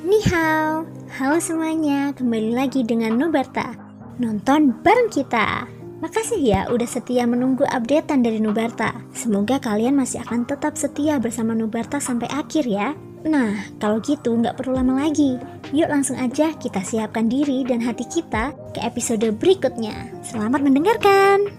Ni hao, halo semuanya, kembali lagi dengan Nubarta. Nonton bareng kita. Makasih ya udah setia menunggu updatean dari Nubarta. Semoga kalian masih akan tetap setia bersama Nubarta sampai akhir ya. Nah, kalau gitu nggak perlu lama lagi. Yuk langsung aja kita siapkan diri dan hati kita ke episode berikutnya. Selamat mendengarkan.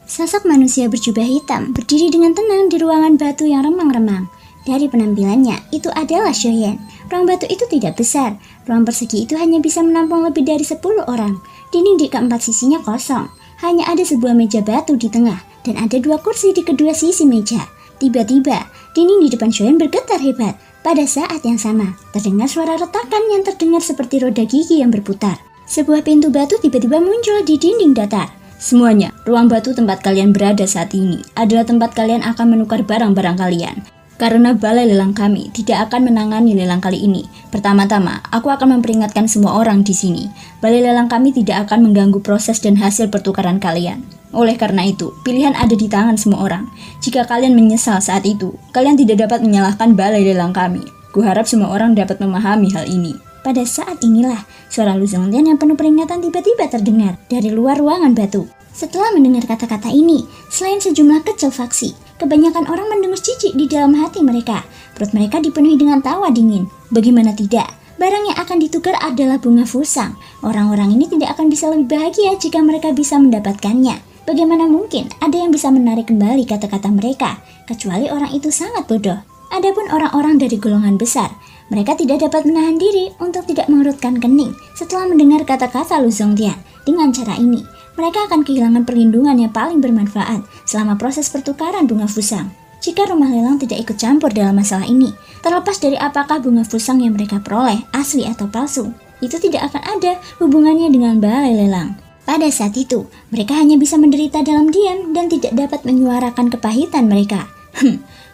Sosok manusia berjubah hitam berdiri dengan tenang di ruangan batu yang remang-remang. Dari penampilannya, itu adalah Shoyen. Ruang batu itu tidak besar. Ruang persegi itu hanya bisa menampung lebih dari 10 orang. Dinding di keempat sisinya kosong. Hanya ada sebuah meja batu di tengah dan ada 2 kursi di kedua sisi meja. Tiba-tiba, dinding di depan Shoyen bergetar hebat. Pada saat yang sama, terdengar suara retakan yang terdengar seperti roda gigi yang berputar. Sebuah pintu batu tiba-tiba muncul di dinding datar. Semuanya, ruang batu tempat kalian berada saat ini adalah tempat kalian akan menukar barang-barang kalian. Karena balai lelang kami tidak akan menangani lelang kali ini. Pertama-tama, aku akan memperingatkan semua orang di sini. Balai lelang kami tidak akan mengganggu proses dan hasil pertukaran kalian. Oleh karena itu, pilihan ada di tangan semua orang. Jika kalian menyesal saat itu, kalian tidak dapat menyalahkan balai lelang kami. Kuharap semua orang dapat memahami hal ini. Pada saat inilah, suara Lu Zhongtian yang penuh peringatan tiba-tiba terdengar dari luar ruangan batu. Setelah mendengar kata-kata ini, selain sejumlah kecil faksi, kebanyakan orang mendengus jijik di dalam hati mereka. Perut mereka dipenuhi dengan tawa dingin. Bagaimana tidak? Barang yang akan ditukar adalah bunga fusang. Orang-orang ini tidak akan bisa lebih bahagia jika mereka bisa mendapatkannya. Bagaimana mungkin ada yang bisa menarik kembali kata-kata mereka, kecuali orang itu sangat bodoh. Adapun orang-orang dari golongan besar, mereka tidak dapat menahan diri untuk tidak mengerutkan kening setelah mendengar kata-kata Lu Zhongtian. Dengan cara ini, mereka akan kehilangan perlindungan yang paling bermanfaat selama proses pertukaran bunga fusang. Jika rumah lelang tidak ikut campur dalam masalah ini, terlepas dari apakah bunga fusang yang mereka peroleh asli atau palsu, itu tidak akan ada hubungannya dengan balai lelang. Pada saat itu, mereka hanya bisa menderita dalam diam dan tidak dapat menyuarakan kepahitan mereka.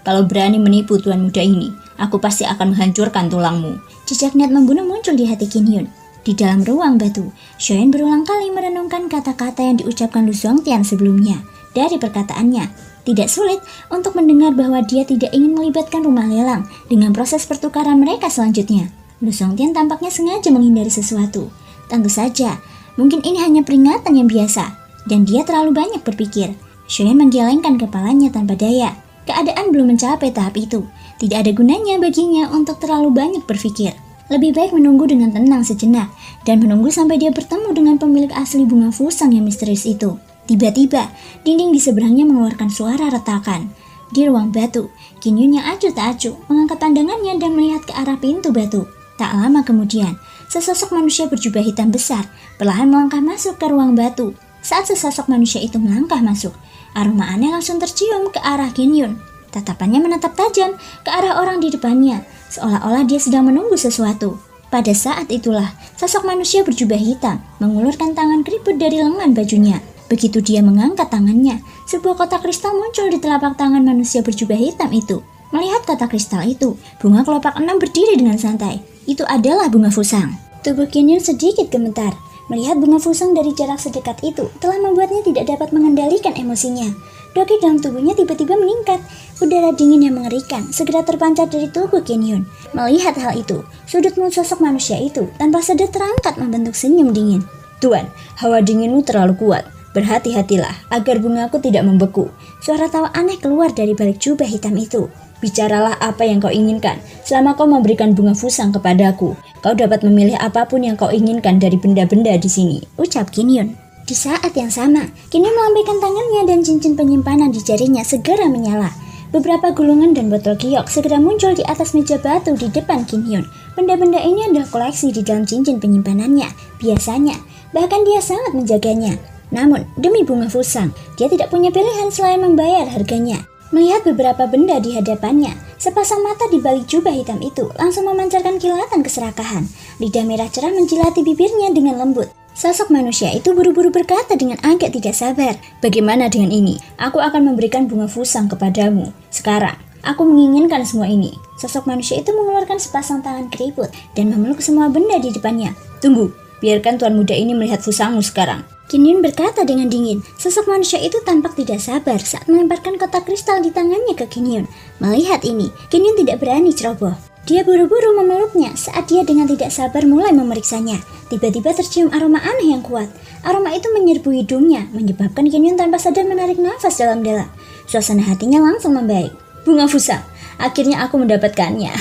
Kalau berani menipu tuan muda ini, aku pasti akan menghancurkan tulangmu. Jejak niat membunuh muncul di hati Qin Yun. Di dalam ruang batu, Shoyen berulang kali merenungkan kata-kata yang diucapkan Lu Zhongtian sebelumnya. Dari perkataannya, tidak sulit untuk mendengar bahwa dia tidak ingin melibatkan rumah lelang dengan proses pertukaran mereka selanjutnya. Lu Zhongtian tampaknya sengaja menghindari sesuatu. Tentu saja, mungkin ini hanya peringatan yang biasa, dan dia terlalu banyak berpikir. Shoyen menggelengkan kepalanya tanpa daya. Keadaan belum mencapai tahap itu. Tidak ada gunanya baginya untuk terlalu banyak berpikir. Lebih baik menunggu dengan tenang sejenak dan menunggu sampai dia bertemu dengan pemilik asli bunga fusang yang misterius itu. Tiba-tiba, dinding di seberangnya mengeluarkan suara retakan. Di ruang batu, Qin Yun yang acuh tak acuh mengangkat pandangannya dan melihat ke arah pintu batu. Tak lama kemudian, sesosok manusia berjubah hitam besar perlahan melangkah masuk ke ruang batu. Saat sesosok manusia itu melangkah masuk, aroma aneh langsung tercium ke arah Qin Yun. Tatapannya menatap tajam ke arah orang di depannya, seolah-olah dia sedang menunggu sesuatu. Pada saat itulah, sosok manusia berjubah hitam mengulurkan tangan keriput dari lengan bajunya. Begitu dia mengangkat tangannya, sebuah kotak kristal muncul di telapak tangan manusia berjubah hitam itu. Melihat kotak kristal itu, bunga kelopak 6 berdiri dengan santai. Itu adalah bunga fusang. Tubuh Qin Yun sedikit gemetar. Melihat bunga fusang dari jarak sedekat itu telah membuatnya tidak dapat mengendalikan emosinya. Doki dalam tubuhnya tiba-tiba meningkat. Udara dingin yang mengerikan segera terpancar dari tubuh Qin Yun. Melihat hal itu, sudut mulut sosok manusia itu tanpa sadar terangkat membentuk senyum dingin. Tuan, hawa dinginmu terlalu kuat. Berhati-hatilah agar bungaku tidak membeku. Suara tawa aneh keluar dari balik jubah hitam itu. Bicaralah apa yang kau inginkan. Selama kau memberikan bunga fusang kepadaku, kau dapat memilih apapun yang kau inginkan dari benda-benda di sini, ucap Qin Yun. Di saat yang sama, Qin Yun melambaikan tangannya dan cincin penyimpanan di jarinya segera menyala. Beberapa gulungan dan botol giok segera muncul di atas meja batu di depan Qin Yun. Benda-benda ini adalah koleksi di dalam cincin penyimpanannya. Biasanya, bahkan dia sangat menjaganya. Namun, demi bunga fusang, dia tidak punya pilihan selain membayar harganya. Melihat beberapa benda di hadapannya, sepasang mata di balik jubah hitam itu langsung memancarkan kilatan keserakahan. Lidah merah cerah menjilati bibirnya dengan lembut. Sosok manusia itu buru-buru berkata dengan agak tidak sabar. Bagaimana dengan ini? Aku akan memberikan bunga fusang kepadamu. Sekarang, aku menginginkan semua ini. Sosok manusia itu mengeluarkan sepasang tangan keriput dan memeluk semua benda di depannya. Tunggu, biarkan tuan muda ini melihat fusangmu sekarang. Qin Yun berkata dengan dingin. Sosok manusia itu tampak tidak sabar saat melemparkan kotak kristal di tangannya ke Qin Yun. Melihat ini, Qin Yun tidak berani ceroboh. Dia buru-buru memeluknya saat dia dengan tidak sabar mulai memeriksanya. Tiba-tiba tercium aroma aneh yang kuat. Aroma itu menyerbu hidungnya, menyebabkan Kinyun tanpa sadar menarik nafas dalam-dalam. Suasana hatinya langsung membaik. Bunga fusang, akhirnya aku mendapatkannya.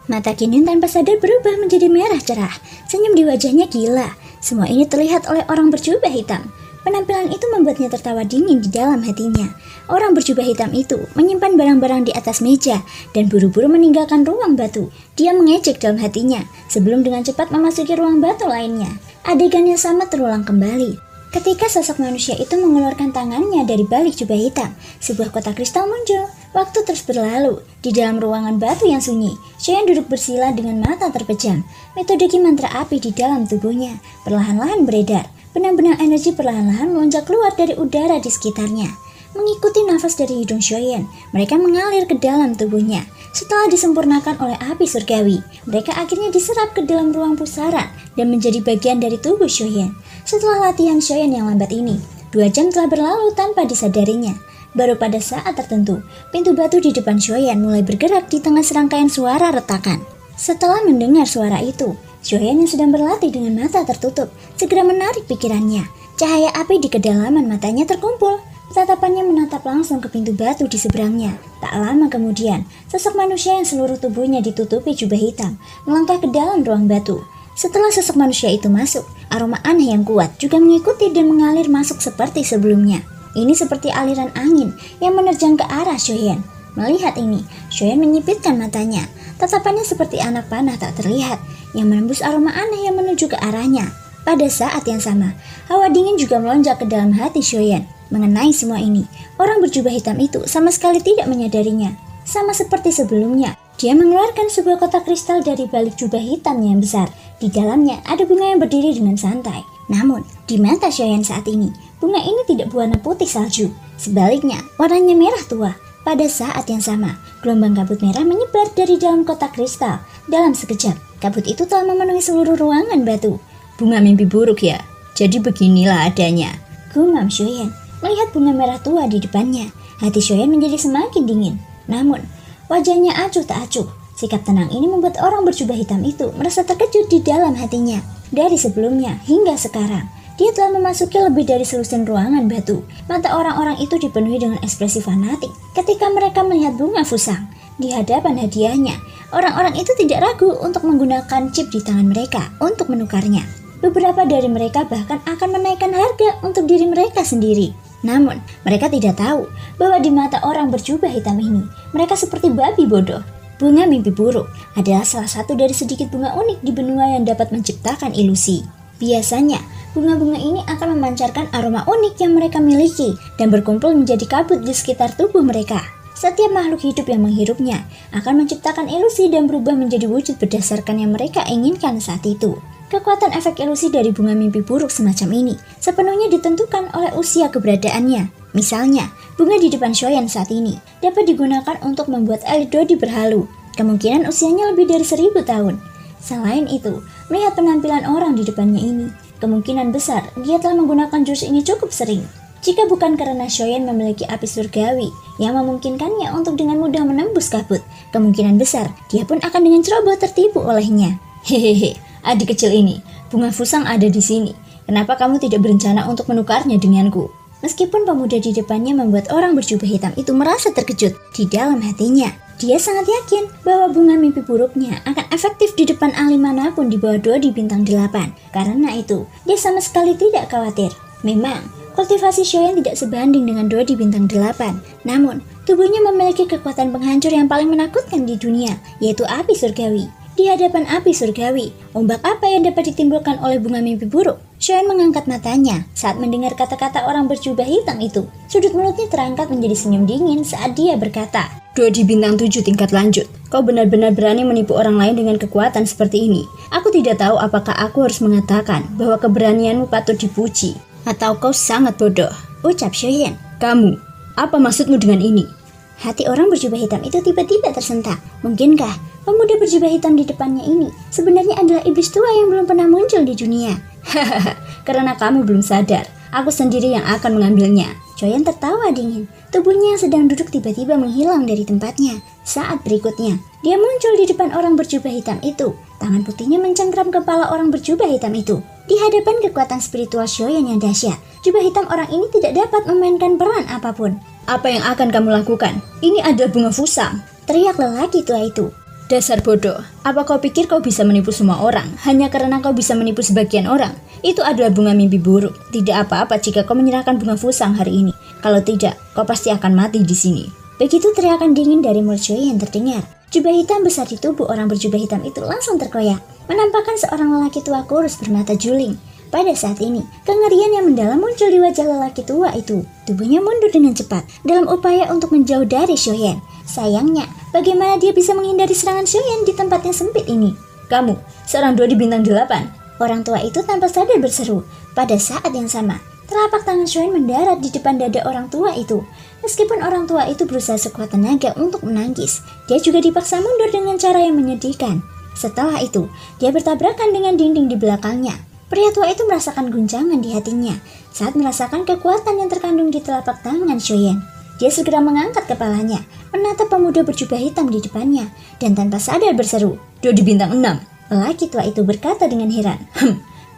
Mata Kinyun tanpa sadar berubah menjadi merah cerah. Senyum di wajahnya gila. Semua ini terlihat oleh orang berjubah hitam. Penampilan itu membuatnya tertawa dingin di dalam hatinya. Orang berjubah hitam itu menyimpan barang-barang di atas meja dan buru-buru meninggalkan ruang batu. Dia mengejek dalam hatinya sebelum dengan cepat memasuki ruang batu lainnya. Adegan yang sama terulang kembali. Ketika sosok manusia itu mengeluarkan tangannya dari balik jubah hitam, sebuah kotak kristal muncul. Waktu terus berlalu. Di dalam ruangan batu yang sunyi, Shoyan duduk bersila dengan mata terpejam. Metode Ki mantra api di dalam tubuhnya perlahan-lahan beredar. Benang-benang energi perlahan-lahan melonjak keluar dari udara di sekitarnya. Mengikuti nafas dari hidung Shoyan, mereka mengalir ke dalam tubuhnya. Setelah disempurnakan oleh api surgawi, mereka akhirnya diserap ke dalam ruang pusara dan menjadi bagian dari tubuh Shoyan. Setelah latihan Shoyan yang lambat ini, 2 jam telah berlalu tanpa disadarinya. Baru pada saat tertentu, pintu batu di depan Shoyan mulai bergerak di tengah serangkaian suara retakan. Setelah mendengar suara itu, Shoyan yang sedang berlatih dengan mata tertutup segera menarik pikirannya. Cahaya api di kedalaman matanya terkumpul. Tatapannya menatap langsung ke pintu batu di seberangnya. Tak lama kemudian, sosok manusia yang seluruh tubuhnya ditutupi jubah hitam melangkah ke dalam ruang batu. Setelah sosok manusia itu masuk, aroma aneh yang kuat juga mengikuti dan mengalir masuk seperti sebelumnya. Ini seperti aliran angin yang menerjang ke arah Shoyan. Melihat ini, Shoyan menyipitkan matanya. Tatapannya seperti anak panah tak terlihat yang menembus aroma aneh yang menuju ke arahnya. Pada saat yang sama, hawa dingin juga melonjak ke dalam hati Shoyan. Mengenai semua ini, orang berjubah hitam itu sama sekali tidak menyadarinya. Sama seperti sebelumnya, dia mengeluarkan sebuah kotak kristal dari balik jubah hitamnya yang besar. Di dalamnya ada bunga yang berdiri dengan santai. Namun, di mata Shoyan saat ini, bunga ini tidak berwarna putih salju. Sebaliknya, warnanya merah tua. Pada saat yang sama, gelombang kabut merah menyebar dari dalam kotak kristal. Dalam sekejap, kabut itu telah memenuhi seluruh ruangan batu. Bunga mimpi buruk ya? Jadi beginilah adanya. Gumam Shoyan melihat bunga merah tua di depannya. Hati Shoyan menjadi semakin dingin. Namun, wajahnya acuh tak acuh. Sikap tenang ini membuat orang berjubah hitam itu merasa terkejut di dalam hatinya. Dari sebelumnya hingga sekarang, dia telah memasuki lebih dari selusin ruangan batu. Mata orang-orang itu dipenuhi dengan ekspresi fanatik ketika mereka melihat bunga fusang. Di hadapan hadiahnya, orang-orang itu tidak ragu untuk menggunakan chip di tangan mereka untuk menukarnya. Beberapa dari mereka bahkan akan menaikkan harga untuk diri mereka sendiri. Namun, mereka tidak tahu bahwa di mata orang berjubah hitam ini, mereka seperti babi bodoh. Bunga mimpi buruk adalah salah satu dari sedikit bunga unik di benua yang dapat menciptakan ilusi. Biasanya, bunga-bunga ini akan memancarkan aroma unik yang mereka miliki dan berkumpul menjadi kabut di sekitar tubuh mereka. Setiap makhluk hidup yang menghirupnya akan menciptakan ilusi dan berubah menjadi wujud berdasarkan yang mereka inginkan saat itu. Kekuatan efek ilusi dari bunga mimpi buruk semacam ini sepenuhnya ditentukan oleh usia keberadaannya. Misalnya, bunga di depan Shoyan saat ini dapat digunakan untuk membuat elit Dodi berhalu. Kemungkinan usianya lebih dari 1000 tahun. Selain itu, melihat penampilan orang di depannya ini, kemungkinan besar dia telah menggunakan jurus ini cukup sering. Jika bukan karena Shoyan memiliki api surgawi yang memungkinkannya untuk dengan mudah menembus kabut, kemungkinan besar dia pun akan dengan ceroboh tertipu olehnya. Hehehe, adik kecil ini, bunga fusang ada di sini. Kenapa kamu tidak berencana untuk menukarnya denganku? Meskipun pemuda di depannya membuat orang berjubah hitam itu merasa terkejut di dalam hatinya, dia sangat yakin bahwa bunga mimpi buruknya akan efektif di depan ahli manapun di bawah Dodi bintang 8. Karena itu, dia sama sekali tidak khawatir. Memang, kultivasi Shoyan tidak sebanding dengan Dodi bintang 8. Namun, tubuhnya memiliki kekuatan penghancur yang paling menakutkan di dunia, yaitu api surgawi. Di hadapan api surgawi, ombak apa yang dapat ditimbulkan oleh bunga mimpi buruk? Shoyan mengangkat matanya saat mendengar kata-kata orang berjubah hitam itu. Sudut mulutnya terangkat menjadi senyum dingin saat dia berkata, Dodi bintang 7 tingkat lanjut. Kau benar-benar berani menipu orang lain dengan kekuatan seperti ini. Aku tidak tahu apakah aku harus mengatakan bahwa keberanianmu patut dipuji, atau kau sangat bodoh, ucap Shoyan. Kamu, apa maksudmu dengan ini? Hati orang berjubah hitam itu tiba-tiba tersentak. Mungkinkah pemuda berjubah hitam di depannya ini sebenarnya adalah iblis tua yang belum pernah muncul di dunia? Hahaha, karena kamu belum sadar, aku sendiri yang akan mengambilnya. Shoyan tertawa dingin. Tubuhnya yang sedang duduk tiba-tiba menghilang dari tempatnya. Saat berikutnya, dia muncul di depan orang berjubah hitam itu. Tangan putihnya mencengkram kepala orang berjubah hitam itu. Di hadapan kekuatan spiritual Shoyan yang dahsyat, jubah hitam orang ini tidak dapat memainkan peran apapun. Apa yang akan kamu lakukan? Ini adalah bunga fusang. Teriak lelaki tua itu. Dasar bodoh, apa kau pikir kau bisa menipu semua orang hanya karena kau bisa menipu sebagian orang? Itu adalah bunga mimpi buruk. Tidak apa-apa jika kau menyerahkan bunga fusang hari ini. Kalau tidak, kau pasti akan mati di sini. Begitu teriakan dingin dari mulut Shoyan terdengar, jubah hitam besar di tubuh orang berjubah hitam itu langsung terkoyak, menampakkan seorang lelaki tua kurus bermata juling. Pada saat ini, kengerian yang mendalam muncul di wajah lelaki tua itu. Tubuhnya mundur dengan cepat dalam upaya untuk menjauh dari Shoyan. Sayangnya, bagaimana dia bisa menghindari serangan Shoyan di tempat yang sempit ini? Kamu, seorang Dodi bintang 8. Orang tua itu tanpa sadar berseru. Pada saat yang sama, telapak tangan Shoyan mendarat di depan dada orang tua itu. Meskipun orang tua itu berusaha sekuat tenaga untuk menangkis, dia juga dipaksa mundur dengan cara yang menyedihkan. Setelah itu, dia bertabrakan dengan dinding di belakangnya. Pria tua itu merasakan guncangan di hatinya saat merasakan kekuatan yang terkandung di telapak tangan Shoyan. Dia segera mengangkat kepalanya, menatap pemuda berjubah hitam di depannya, dan tanpa sadar berseru, Dodi bintang 6. Lelaki tua itu berkata dengan heran,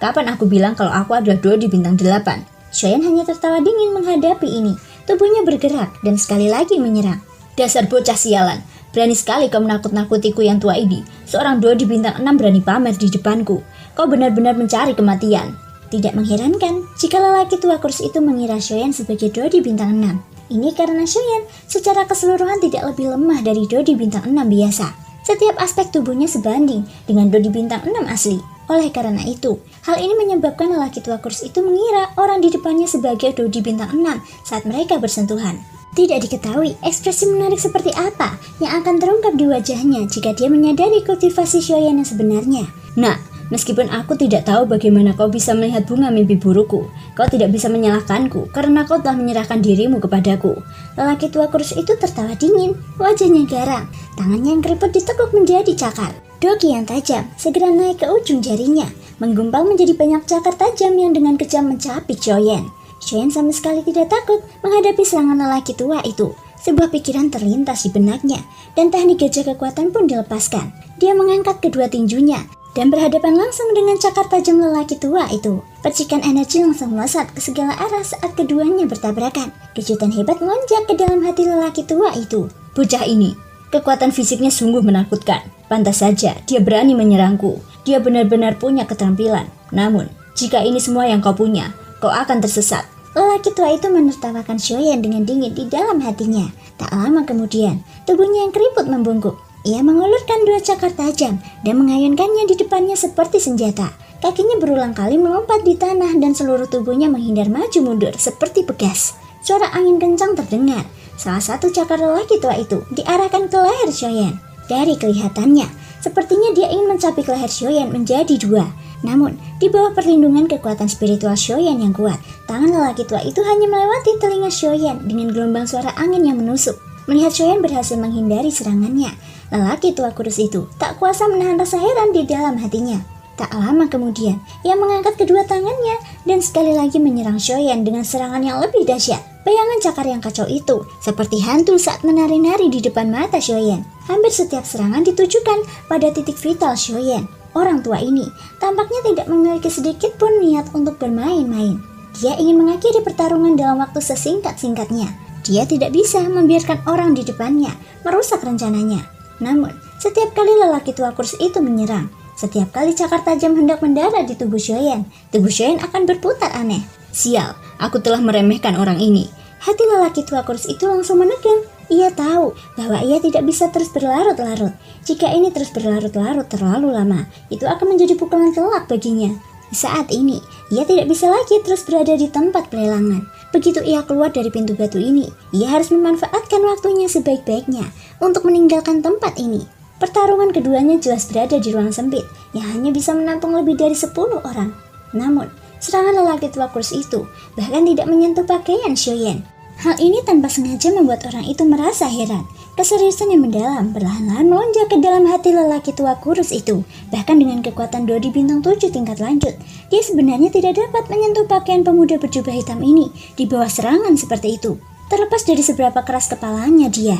Kapan aku bilang kalau aku adalah Dodi bintang 8? Shoyan hanya tertawa dingin menghadapi ini. Tubuhnya bergerak dan sekali lagi menyerang. Dasar bocah sialan, berani sekali kau menakut-nakutiku yang tua ini. Seorang Dodi bintang 6 berani pamer di depanku. Kau benar-benar mencari kematian. Tidak mengherankan jika lelaki tua kurus itu mengira Shoyan sebagai Dodi bintang 6. Ini karena Shoyan secara keseluruhan tidak lebih lemah dari Dodi bintang 6 biasa. Setiap aspek tubuhnya sebanding dengan Dodi bintang 6 asli. Oleh karena itu, hal ini menyebabkan lelaki tua kurus itu mengira orang di depannya sebagai Dodi bintang 6 saat mereka bersentuhan. Tidak diketahui ekspresi menarik seperti apa yang akan terungkap di wajahnya jika dia menyadari kultivasi Shoyan yang sebenarnya. Nah, meskipun aku tidak tahu bagaimana kau bisa melihat bunga mimpi burukku, kau tidak bisa menyalahkanku karena kau telah menyerahkan dirimu kepadaku. Lelaki tua kurus itu tertawa dingin, wajahnya garang, tangannya yang keriput ditekuk menjadi cakar. Dogi yang tajam segera naik ke ujung jarinya, menggumpal menjadi banyak cakar tajam yang dengan kejam mencapik Shoyan. Shoyan sama sekali tidak takut menghadapi serangan lelaki tua itu. Sebuah pikiran terlintas di benaknya, dan teknik gajah kekuatan pun dilepaskan. Dia mengangkat kedua tinjunya dan berhadapan langsung dengan cakar tajam lelaki tua itu. Percikan energi langsung melesat ke segala arah saat keduanya bertabrakan. Kejutan hebat melonjak ke dalam hati lelaki tua itu. Bocah ini, kekuatan fisiknya sungguh menakutkan. Pantas saja dia berani menyerangku. Dia benar-benar punya keterampilan. Namun, jika ini semua yang kau punya, kau akan tersesat. Lelaki tua itu menertawakan Shoyan dengan dingin di dalam hatinya. Tak lama kemudian, tubuhnya yang keriput membungkuk. Ia mengulurkan dua cakar tajam dan mengayunkannya di depannya seperti senjata. Kakinya berulang kali melompat di tanah dan seluruh tubuhnya menghindar maju mundur seperti pegas. Suara angin kencang terdengar. Salah satu cakar lelaki tua itu diarahkan ke leher Shoyan. Dari kelihatannya, sepertinya dia ingin mencapik leher Shoyan menjadi dua. Namun, di bawah perlindungan kekuatan spiritual Shoyan yang kuat, tangan lelaki tua itu hanya melewati telinga Shoyan dengan gelombang suara angin yang menusuk. Melihat Shoyan berhasil menghindari serangannya, lelaki tua kurus itu tak kuasa menahan rasa heran di dalam hatinya. Tak lama kemudian, ia mengangkat kedua tangannya dan sekali lagi menyerang Shoyan dengan serangan yang lebih dahsyat. Bayangan cakar yang kacau itu seperti hantu saat menari-nari di depan mata Shoyan. Hampir setiap serangan ditujukan pada titik vital Shoyan. Orang tua ini tampaknya tidak memiliki sedikit pun niat untuk bermain-main. Dia ingin mengakhiri pertarungan dalam waktu sesingkat-singkatnya. Dia tidak bisa membiarkan orang di depannya merusak rencananya. Namun, setiap kali lelaki tua kurus itu menyerang, setiap kali cakar tajam hendak mendarat di tubuh Shoyan akan berputar aneh. Sial, aku telah meremehkan orang ini. Hati lelaki tua kurus itu langsung menegang. Ia tahu bahwa ia tidak bisa terus berlarut-larut. Jika ini terus berlarut-larut terlalu lama, itu akan menjadi pukulan telak baginya. Saat ini, ia tidak bisa lagi terus berada di tempat pelelangan. Begitu ia keluar dari pintu batu ini, ia harus memanfaatkan waktunya sebaik-baiknya untuk meninggalkan tempat ini. Pertarungan keduanya jelas berada di ruang sempit yang hanya bisa menampung lebih dari 10 orang. Namun, serangan lelaki tua kurus itu bahkan tidak menyentuh pakaian Shoyan. Hal ini tanpa sengaja membuat orang itu merasa heran. Keseriusan yang mendalam perlahan-lahan melonjak ke dalam hati lelaki tua kurus itu. Bahkan dengan kekuatan Dodi bintang 7 tingkat lanjut, dia sebenarnya tidak dapat menyentuh pakaian pemuda berjubah hitam ini di bawah serangan seperti itu. Terlepas dari seberapa keras kepalanya dia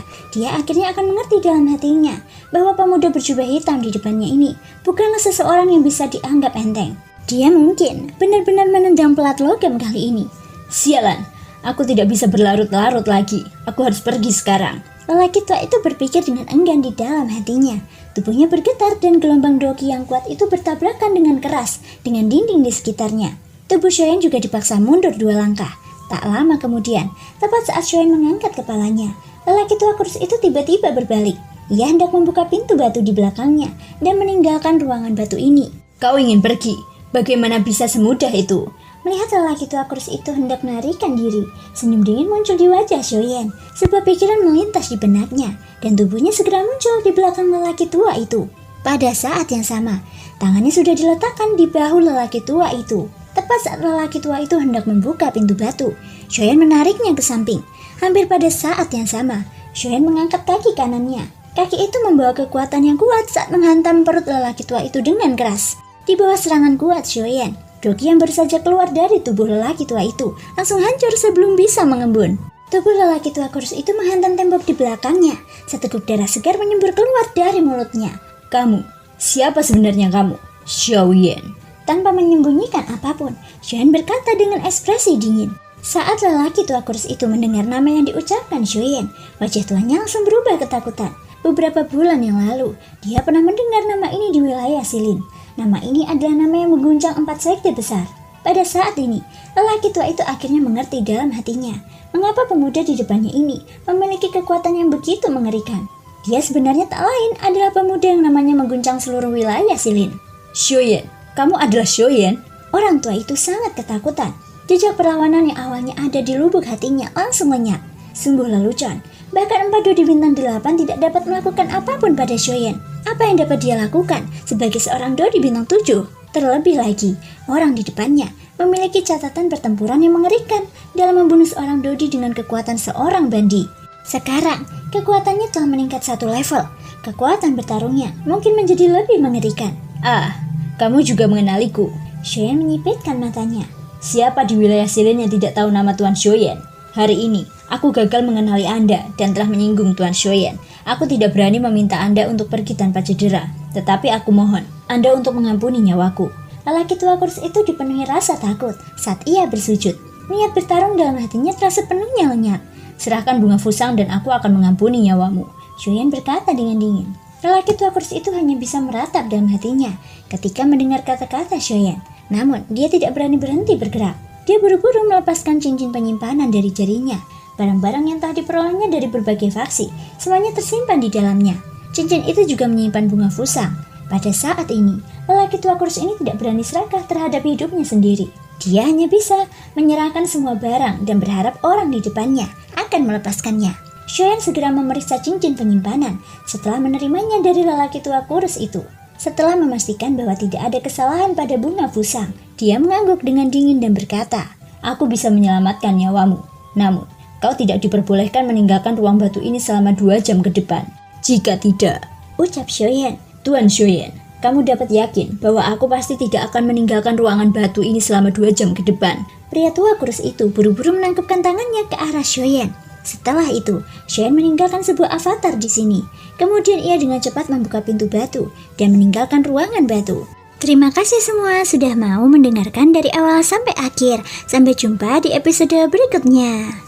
akhirnya akan mengerti dalam hatinya bahwa pemuda berjubah hitam di depannya ini bukanlah seseorang yang bisa dianggap enteng. Dia mungkin benar-benar menendang pelat logam kali ini. Sialan, aku tidak bisa berlarut-larut lagi. Aku harus pergi sekarang. Lelaki tua itu berpikir dengan enggan di dalam hatinya. Tubuhnya bergetar dan gelombang doki yang kuat itu bertabrakan dengan keras dengan dinding di sekitarnya. Tubuh Shoyan juga dipaksa mundur 2 langkah. Tak lama kemudian, tepat saat Shoyan mengangkat kepalanya, lelaki tua kurus itu tiba-tiba berbalik. Ia hendak membuka pintu batu di belakangnya dan meninggalkan ruangan batu ini. Kau ingin pergi? Bagaimana bisa semudah itu? Melihat lelaki tua kurus itu hendak melarikan diri, senyum dingin muncul di wajah Shoyan. Sebuah pikiran melintas di benaknya, dan tubuhnya segera muncul di belakang lelaki tua itu. Pada saat yang sama, tangannya sudah diletakkan di bahu lelaki tua itu. Tepat saat lelaki tua itu hendak membuka pintu batu, Shoyan menariknya ke samping. Hampir pada saat yang sama, Shoyan mengangkat kaki kanannya. Kaki itu membawa kekuatan yang kuat saat menghantam perut lelaki tua itu dengan keras. Di bawah serangan kuat Shoyan, doki yang baru saja keluar dari tubuh lelaki tua itu langsung hancur sebelum bisa mengembun. Tubuh lelaki tua kurus itu menghantam tembok di belakangnya. Seteguk darah segar menyembur keluar dari mulutnya. Kamu, siapa sebenarnya kamu? Shoyan. Tanpa menyembunyikan apapun, Shoyan berkata dengan ekspresi dingin. Saat lelaki tua kurus itu mendengar nama yang diucapkan Shoyan, wajah tuanya langsung berubah ketakutan. Beberapa bulan yang lalu, dia pernah mendengar nama ini di wilayah Silin. Nama ini adalah nama yang mengguncang 4 sekte besar. Pada saat ini, lelaki tua itu akhirnya mengerti dalam hatinya mengapa pemuda di depannya ini memiliki kekuatan yang begitu mengerikan. Dia sebenarnya tak lain adalah pemuda yang namanya mengguncang seluruh wilayah Silin. Shoyan, kamu adalah Shoyan? Orang tua itu sangat ketakutan. Jejak perlawanan yang awalnya ada di lubuk hatinya langsung lenyap. Sungguh lelucon. Bahkan empat dodi bintang 8 tidak dapat melakukan apapun pada Shoyan. Apa yang dapat dia lakukan sebagai seorang dodi bintang 7? Terlebih lagi, orang di depannya memiliki catatan pertempuran yang mengerikan dalam membunuh seorang dodi dengan kekuatan seorang bandi. Sekarang, kekuatannya telah meningkat 1 level. Kekuatan bertarungnya mungkin menjadi lebih mengerikan. Ah, kamu juga mengenaliku. Shoyan menyipitkan matanya. Siapa di wilayah Silin yang tidak tahu nama Tuan Shoyan? Hari ini, aku gagal mengenali Anda dan telah menyinggung Tuan Shoyan. Aku tidak berani meminta Anda untuk pergi tanpa cedera. Tetapi aku mohon, Anda untuk mengampuni nyawaku. Lelaki tua kurus itu dipenuhi rasa takut saat ia bersujud. Niat bertarung dalam hatinya telah sepenuhnya lenyap. Serahkan bunga fusang dan aku akan mengampuni nyawamu. Shoyan berkata dengan dingin. Lelaki tua kurus itu hanya bisa meratap dalam hatinya ketika mendengar kata-kata Shoyan. Namun, dia tidak berani berhenti bergerak. Dia buru-buru melepaskan cincin penyimpanan dari jarinya. Barang-barang yang telah diperolehnya dari berbagai faksi, semuanya tersimpan di dalamnya. Cincin itu juga menyimpan bunga fusang. Pada saat ini, lelaki tua kurus ini tidak berani serakah terhadap hidupnya sendiri. Dia hanya bisa menyerahkan semua barang dan berharap orang di depannya akan melepaskannya. Shoyan segera memeriksa cincin penyimpanan setelah menerimanya dari lelaki tua kurus itu. Setelah memastikan bahwa tidak ada kesalahan pada bunga fusang, dia mengangguk dengan dingin dan berkata, "Aku bisa menyelamatkan nyawamu. Namun, kau tidak diperbolehkan meninggalkan ruang batu ini selama 2 jam ke depan. Jika tidak," ucap Shoyan. "Tuan Shoyan, kamu dapat yakin bahwa aku pasti tidak akan meninggalkan ruangan batu ini selama 2 jam ke depan." Pria tua kurus itu buru-buru menangkupkan tangannya ke arah Shoyan. Setelah itu, Shoyan meninggalkan sebuah avatar di sini. Kemudian ia dengan cepat membuka pintu batu dan meninggalkan ruangan batu. Terima kasih semua sudah mau mendengarkan dari awal sampai akhir. Sampai jumpa di episode berikutnya.